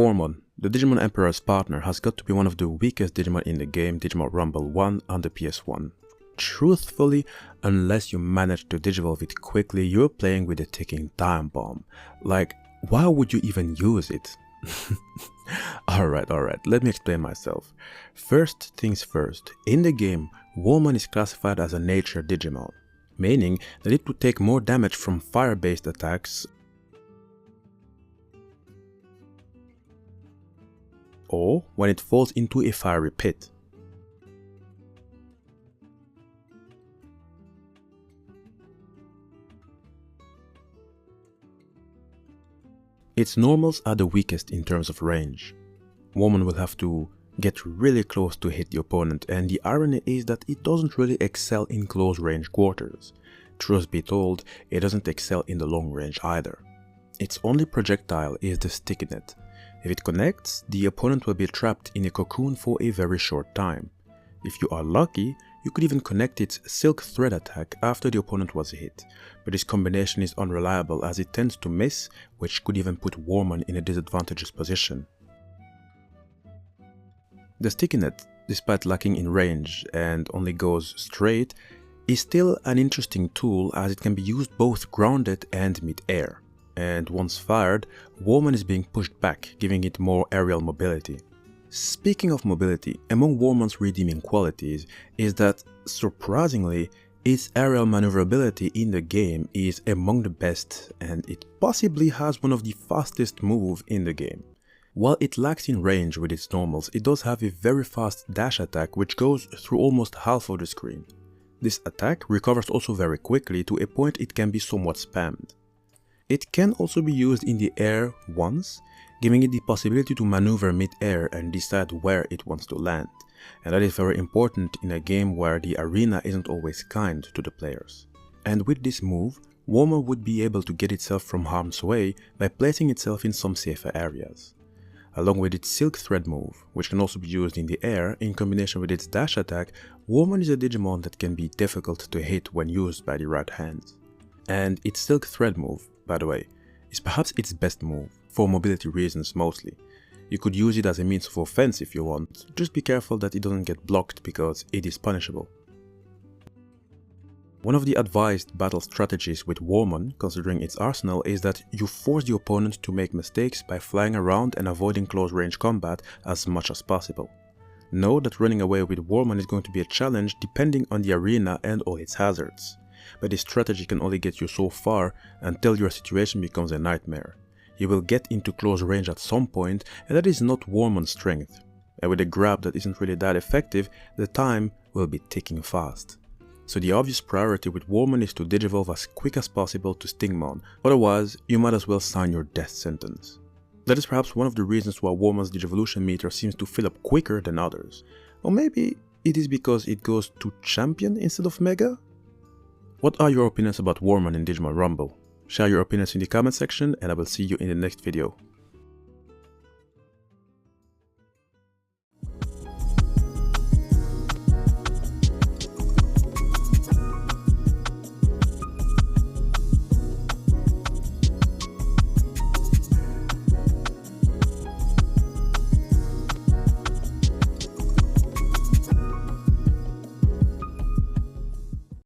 Wormmon, the Digimon Emperor's partner, has got to be one of the weakest Digimon in the game Digimon Rumble 1 on the PS1. Truthfully, unless you manage to digivolve it quickly, you're playing with a ticking time bomb. Like, why would you even use it? Alright, let me explain myself. First things first, in the game, Wormmon is classified as a nature Digimon, meaning that it would take more damage from fire-based attacks or when it falls into a fiery pit. Its normals are the weakest in terms of range. Wormmon will have to get really close to hit the opponent, and the irony is that it doesn't really excel in close range quarters. Truth be told, it doesn't excel in the long range either. Its only projectile is the sticky net. If it connects, the opponent will be trapped in a cocoon for a very short time. If you are lucky, you could even connect its silk thread attack after the opponent was hit, but this combination is unreliable as it tends to miss, which could even put Wormmon in a disadvantageous position. The sticky net, despite lacking in range and only goes straight, is still an interesting tool as it can be used both grounded and mid-air. And once fired, Wormmon is being pushed back, giving it more aerial mobility. Speaking of mobility, among Wormmon's redeeming qualities is that, surprisingly, its aerial maneuverability in the game is among the best, and it possibly has one of the fastest moves in the game. While it lacks in range with its normals, it does have a very fast dash attack which goes through almost half of the screen. This attack recovers also very quickly to a point it can be somewhat spammed. It can also be used in the air once, giving it the possibility to maneuver mid-air and decide where it wants to land, and that is very important in a game where the arena isn't always kind to the players. And with this move, Wormmon would be able to get itself from harm's way by placing itself in some safer areas. Along with its silk thread move, which can also be used in the air in combination with its dash attack, Wormmon is a Digimon that can be difficult to hit when used by the right hands. And its silk thread move, by the way, is perhaps its best move, for mobility reasons mostly. You could use it as a means of offense if you want, just be careful that it doesn't get blocked because it is punishable. One of the advised battle strategies with Wormmon, considering its arsenal, is that you force the opponent to make mistakes by flying around and avoiding close range combat as much as possible. Know that running away with Wormmon is going to be a challenge depending on the arena and all its hazards. But this strategy can only get you so far until your situation becomes a nightmare. You will get into close range at some point, and that is not Wormmon's strength. And with a grab that isn't really that effective, the time will be ticking fast. So the obvious priority with Wormmon is to digivolve as quick as possible to Stingmon, otherwise you might as well sign your death sentence. That is perhaps one of the reasons why Wormmon's digivolution meter seems to fill up quicker than others. Or maybe it is because it goes to Champion instead of Mega? What are your opinions about Wormmon in Digimon Rumble? Share your opinions in the comment section and I will see you in the next video.